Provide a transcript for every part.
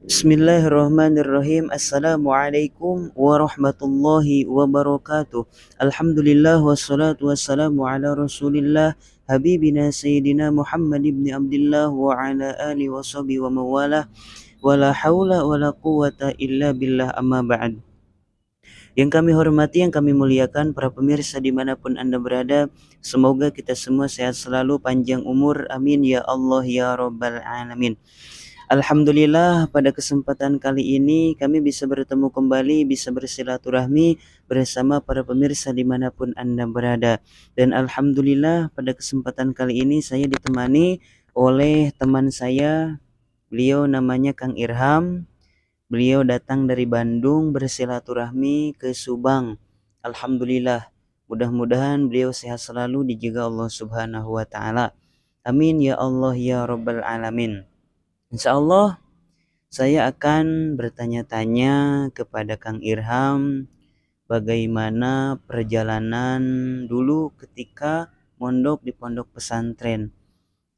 Bismillahirrahmanirrahim. Assalamualaikum warahmatullahi wabarakatuh. Alhamdulillah wassalatu wassalamu ala Rasulillah habibina sayyidina Muhammad ibn Abdullah wa ala alihi wa sahbihi wa mawalah. Wala haula wala quwata illa billah, amma ba'd. Yang kami hormati, yang kami muliakan para pemirsa dimanapun Anda berada, semoga kita semua sehat selalu, panjang umur, amin ya Allah ya Rabbal Alamin. Alhamdulillah, pada kesempatan kali ini kami bisa bertemu kembali, bisa bersilaturahmi bersama para pemirsa dimanapun Anda berada. Dan Alhamdulillah, pada kesempatan kali ini saya ditemani oleh teman saya. Beliau namanya Kang Irham. Beliau datang dari Bandung bersilaturahmi ke Subang. Alhamdulillah, mudah-mudahan beliau sehat selalu, dijaga Allah Subhanahu wa taala. Amin ya Allah ya Rabbal Alamin. Insya Allah saya akan bertanya-tanya kepada Kang Irham bagaimana perjalanan dulu ketika mondok di pondok pesantren.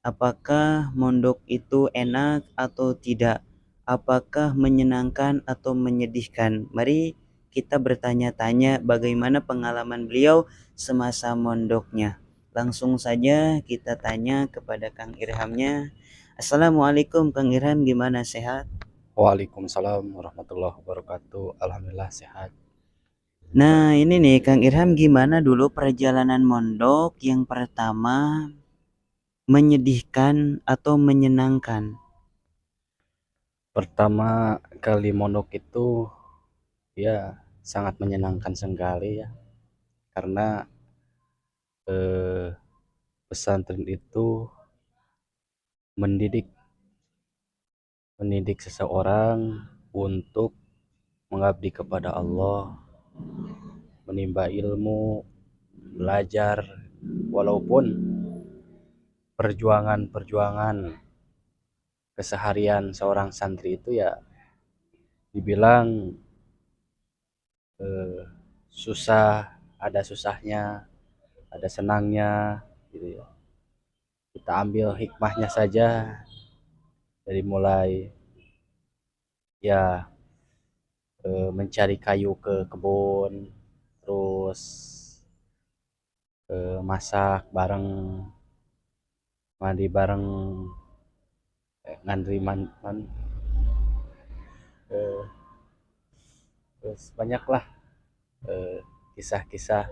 Apakah mondok itu enak atau tidak? Apakah menyenangkan atau menyedihkan? Mari kita bertanya-tanya bagaimana pengalaman beliau semasa mondoknya. Langsung saja kita tanya kepada Kang Irhamnya. Assalamualaikum Kang Irham, gimana, sehat? Waalaikumsalam warahmatullahi wabarakatuh. Alhamdulillah sehat. Nah ini nih Kang Irham, gimana dulu perjalanan mondok yang pertama, menyedihkan atau menyenangkan? Pertama kali mondok itu ya sangat menyenangkan sekali ya, karena eh, pesantren itu mendidik mendidik seseorang untuk mengabdi kepada Allah, menimba ilmu, belajar, walaupun perjuangan-perjuangan keseharian seorang santri itu ya dibilang eh, susah, ada susahnya, ada senangnya gitu ya. Kita ambil hikmahnya saja, dari mulai ya mencari kayu ke kebun, terus masak bareng, mandi bareng, ngantri eh, terus banyaklah eh, kisah-kisah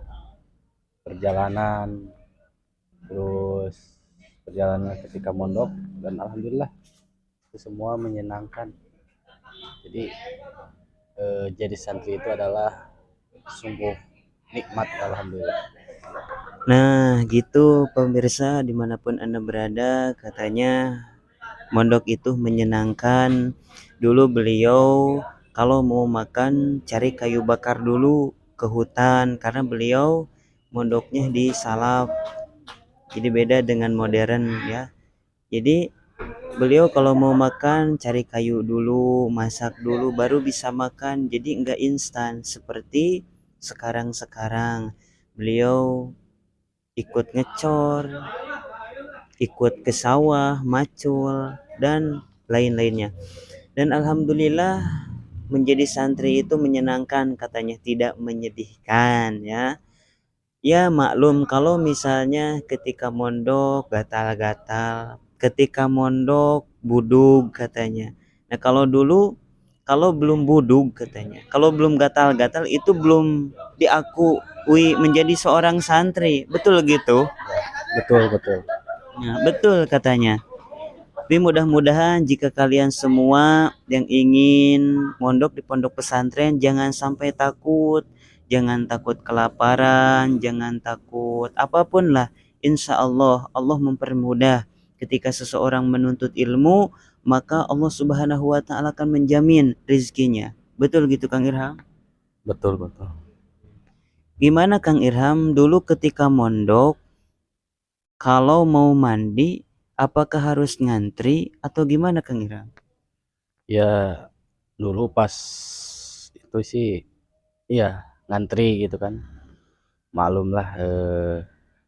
perjalanan, terus perjalanan ketika mondok, dan alhamdulillah itu semua menyenangkan. Jadi jadi santri itu adalah sungguh nikmat, alhamdulillah. Nah gitu pemirsa dimanapun Anda berada, katanya mondok itu menyenangkan. Dulu beliau kalau mau makan cari kayu bakar dulu ke hutan, karena beliau mondoknya di Salap, jadi beda dengan modern ya. Jadi beliau kalau mau makan cari kayu dulu, masak dulu baru bisa makan, jadi enggak instan seperti sekarang. Beliau ikut ngecor, ikut ke sawah, macul, dan lain-lainnya. Dan alhamdulillah menjadi santri itu menyenangkan, katanya, tidak menyedihkan ya. Ya maklum kalau misalnya ketika mondok gatal-gatal, ketika mondok budug katanya. Nah kalau dulu, kalau belum budug katanya, kalau belum gatal-gatal itu belum diakui menjadi seorang santri, betul gitu? Betul betul. Nah, betul katanya. Tapi mudah-mudahan jika kalian semua yang ingin mondok di pondok pesantren, jangan sampai takut, jangan takut kelaparan, jangan takut apapun lah. Insya Allah, Allah mempermudah. Ketika seseorang menuntut ilmu, maka Allah Subhanahu wa Ta'ala akan menjamin rezekinya. Betul gitu Kang Irham? Betul betul. Gimana Kang Irham dulu ketika mondok, kalau mau mandi apakah harus ngantri atau gimana Kang Irham? Ya dulu pas itu sih iya ngantri gitu kan. Maklum lah,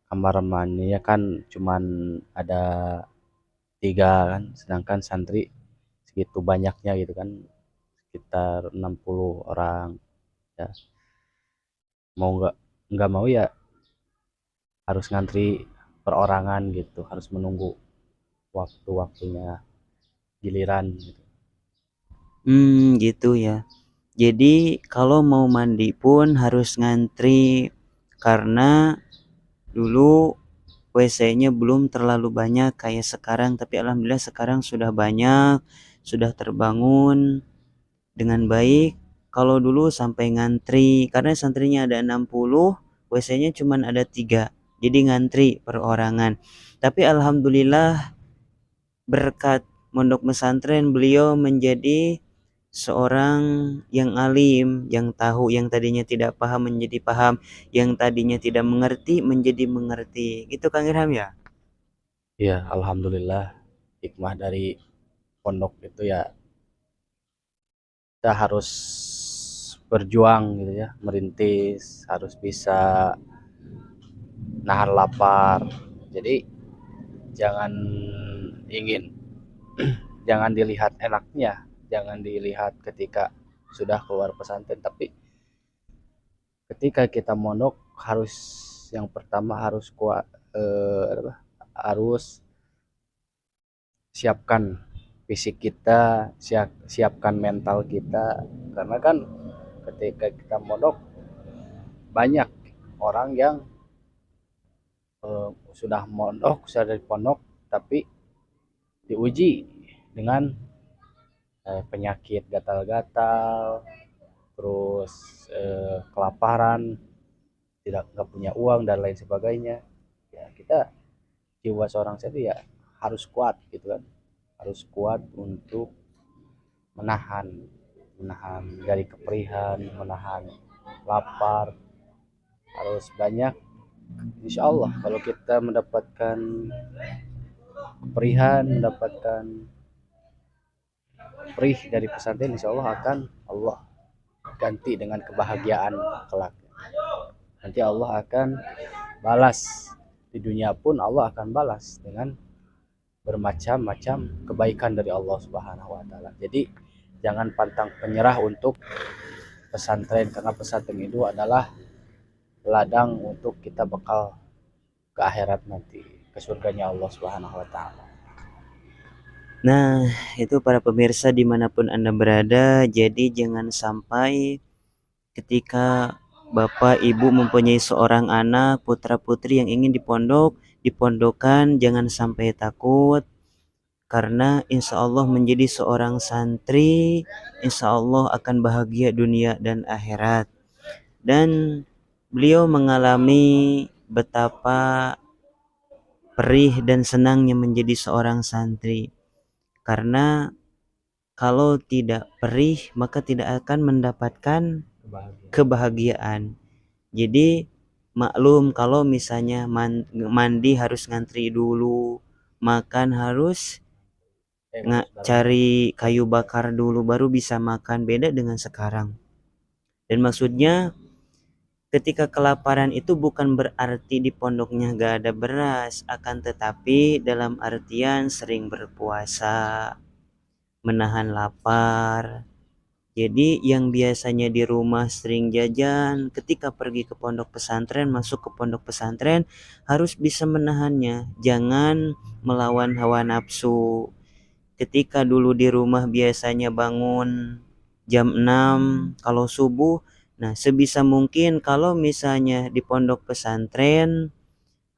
kamar mandinya kan cuman ada 3 kan, sedangkan santri segitu banyaknya gitu kan, sekitar 60 orang ya. Mau nggak mau ya harus ngantri perorangan gitu, harus menunggu waktu-waktunya giliran gitu. Gitu ya. Jadi kalau mau mandi pun harus ngantri karena dulu WC-nya belum terlalu banyak kayak sekarang, tapi alhamdulillah sekarang sudah banyak, sudah terbangun dengan baik. Kalau dulu sampai ngantri karena santrinya ada 60, WC-nya cuma ada 3. Jadi ngantri perorangan. Tapi alhamdulillah berkat mondok pesantren beliau menjadi seorang yang alim, yang tahu, yang tadinya tidak paham menjadi paham, yang tadinya tidak mengerti menjadi mengerti. Gitu Kang Irham ya? Ya alhamdulillah, hikmah dari pondok itu ya kita harus berjuang gitu ya, merintis, harus bisa nahan lapar. Jadi jangan ingin jangan dilihat enaknya, jangan dilihat ketika sudah keluar pesantren, tapi ketika kita mondok harus, yang pertama harus kuat, harus siapkan fisik kita, siapkan mental kita, karena kan ketika kita mondok banyak orang yang sudah mondok, sudah dari pondok, tapi diuji dengan penyakit gatal-gatal, terus kelaparan, tidak nggak punya uang dan lain sebagainya. Ya kita, jiwa seorang saya ya harus kuat gitu kan, harus kuat untuk menahan menahan dari keperihan, menahan lapar, harus banyak. Insya Allah kalau kita mendapatkan keperihan, mendapatkan perih dari pesantren, insya Allah akan Allah ganti dengan kebahagiaan kelak. Nanti Allah akan balas, di dunia pun Allah akan balas dengan bermacam-macam kebaikan dari Allah Subhanahu wa taala. Jadi jangan pantang menyerah untuk pesantren, karena pesantren itu adalah ladang untuk kita bekal ke akhirat nanti, ke surganya Allah Subhanahu wa taala. Nah, itu para pemirsa dimanapun Anda berada, jadi jangan sampai ketika Bapak Ibu mempunyai seorang anak, putra putri yang ingin dipondokkan, jangan sampai takut, karena insya Allah menjadi seorang santri, insya Allah akan bahagia dunia dan akhirat. Dan beliau mengalami betapa perih dan senangnya menjadi seorang santri, karena kalau tidak perih maka tidak akan mendapatkan kebahagiaan. Jadi maklum kalau misalnya mandi harus ngantri dulu, makan harus cari kayu bakar dulu baru bisa makan, beda dengan sekarang. Dan maksudnya ketika kelaparan itu bukan berarti di pondoknya gak ada beras, akan tetapi dalam artian sering berpuasa, menahan lapar. Jadi yang biasanya di rumah sering jajan, ketika pergi ke pondok pesantren, masuk ke pondok pesantren harus bisa menahannya, jangan melawan hawa nafsu. Ketika dulu di rumah biasanya bangun jam 6 kalau subuh, nah sebisa mungkin kalau misalnya di pondok pesantren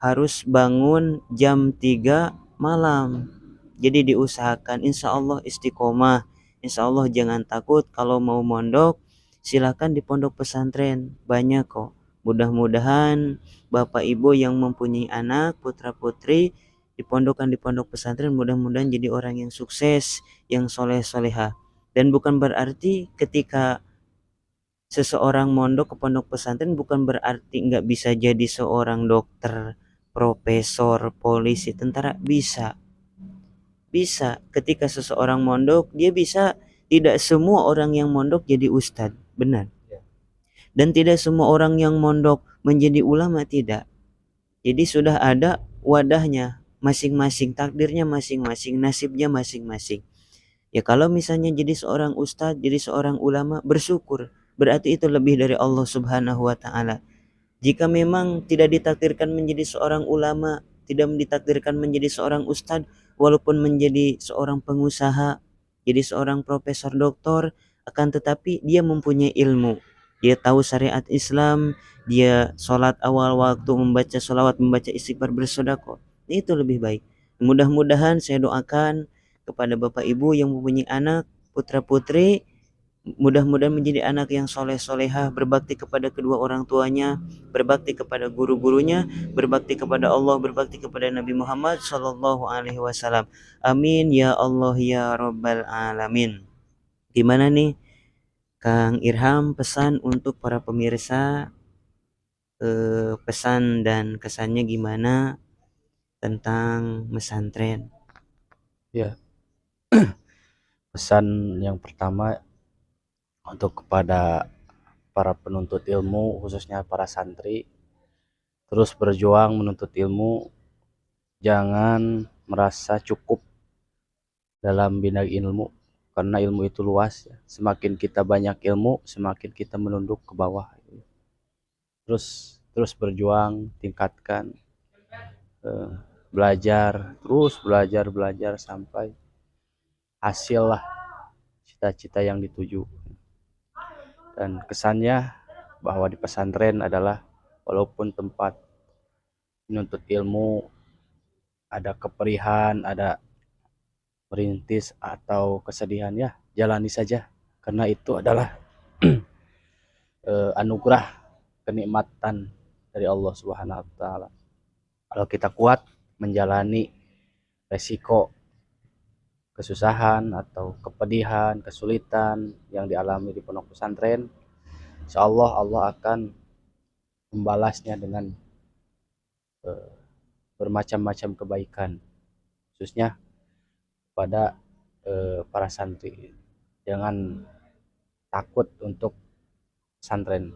harus bangun jam 3 malam. Jadi diusahakan, insya Allah istiqomah, insya Allah jangan takut. Kalau mau mondok silakan di pondok pesantren, banyak kok. Mudah-mudahan Bapak Ibu yang mempunyai anak putra putri di pondok pesantren mudah-mudahan jadi orang yang sukses, yang soleh soleha. Dan bukan berarti ketika seseorang mondok ke pondok pesantren bukan berarti nggak bisa jadi seorang dokter, profesor, polisi, tentara. Bisa ketika seseorang mondok dia bisa. Tidak semua orang yang mondok jadi ustadz, benar, dan tidak semua orang yang mondok menjadi ulama, tidak. Jadi sudah ada wadahnya masing-masing, takdirnya masing-masing, nasibnya masing-masing. Ya kalau misalnya jadi seorang ustadz, jadi seorang ulama, bersyukur. Berarti itu lebih dari Allah Subhanahu wa taala. Jika memang tidak ditakdirkan menjadi seorang ulama, tidak ditakdirkan menjadi seorang ustadz, walaupun menjadi seorang pengusaha, jadi seorang profesor doktor, akan tetapi dia mempunyai ilmu. Dia tahu syariat Islam, dia sholat awal waktu, membaca sholawat, membaca istighfar, bersedekah. Itu lebih baik. Mudah-mudahan saya doakan kepada Bapak Ibu yang mempunyai anak, putra putri, mudah-mudahan menjadi anak yang soleh solehah, berbakti kepada kedua orang tuanya, berbakti kepada guru-gurunya, berbakti kepada Allah, berbakti kepada Nabi Muhammad Sallallahu Alaihi Wasallam. Amin ya Allah ya Rabbal Alamin. Gimana nih Kang Irham, pesan untuk para pemirsa, pesan dan kesannya gimana tentang mesantren? Ya, pesan yang pertama untuk kepada para penuntut ilmu, khususnya para santri, terus berjuang menuntut ilmu, jangan merasa cukup dalam bidang ilmu, karena ilmu itu luas ya. Semakin kita banyak ilmu, semakin kita menunduk ke bawah. Terus berjuang, tingkatkan, eh, belajar, terus belajar sampai hasil lah cita-cita yang dituju. Dan kesannya bahwa di pesantren adalah walaupun tempat menuntut ilmu ada keperihan, ada merintis atau kesedihan, ya jalani saja, karena itu adalah anugerah, kenikmatan dari Allah Subhanahu wa taala. Kalau kita kuat menjalani resiko, kesusahan atau kepedihan, kesulitan yang dialami di pondok pesantren, insya Allah Allah akan membalasnya dengan bermacam-macam kebaikan, khususnya pada para santri. Jangan takut untuk pesantren.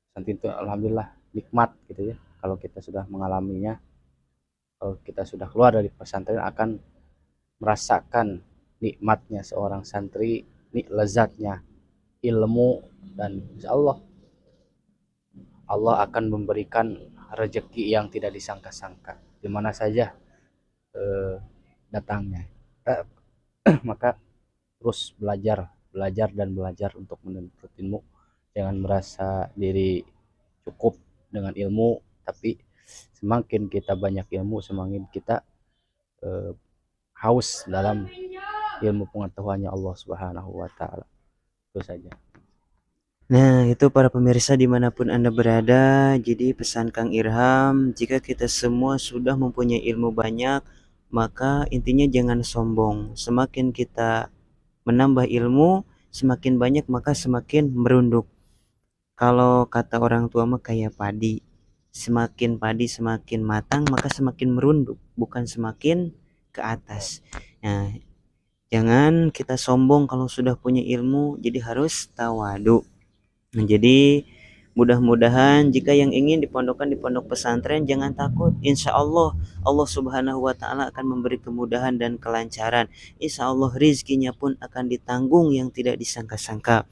Pesantren itu alhamdulillah nikmat gitu ya. Kalau kita sudah mengalaminya, kalau kita sudah keluar dari pesantren akan merasakan nikmatnya seorang santri, lezatnya ilmu, dan insya Allah Allah akan memberikan rezeki yang tidak disangka-sangka di mana saja datangnya. Maka terus belajar dan belajar untuk menuntut ilmu. Jangan merasa diri cukup dengan ilmu, tapi semakin kita banyak ilmu, semakin kita haus dalam ilmu pengetahuannya Allah Subhanahu wa taala. Itu saja. Nah, itu para pemirsa dimanapun Anda berada, jadi pesan Kang Irham, jika kita semua sudah mempunyai ilmu banyak, maka intinya jangan sombong. Semakin kita menambah ilmu, semakin banyak maka semakin merunduk. Kalau kata orang tua mah kayak padi, semakin padi semakin matang, maka semakin merunduk, bukan semakin ke atas. Nah, jangan kita sombong kalau sudah punya ilmu, jadi harus tawadu. Nah, jadi mudah-mudahan jika yang ingin dipondokkan di pondok pesantren, jangan takut. Insya Allah Allah Subhanahu wa taala akan memberi kemudahan dan kelancaran. Insya Allah rizkinya pun akan ditanggung yang tidak disangka-sangka.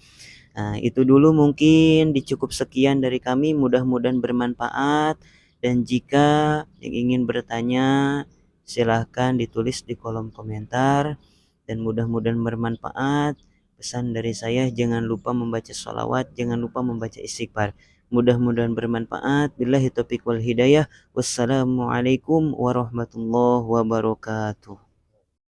Nah, itu dulu mungkin dicukup sekian dari kami, mudah-mudahan bermanfaat, dan jika yang ingin bertanya silahkan ditulis di kolom komentar, dan mudah-mudahan bermanfaat. Pesan dari saya, jangan lupa membaca sholawat, jangan lupa membaca istighfar. Mudah-mudahan bermanfaat. Billahi taufiq wal hidayah. Wassalamualaikum warahmatullahi wabarakatuh.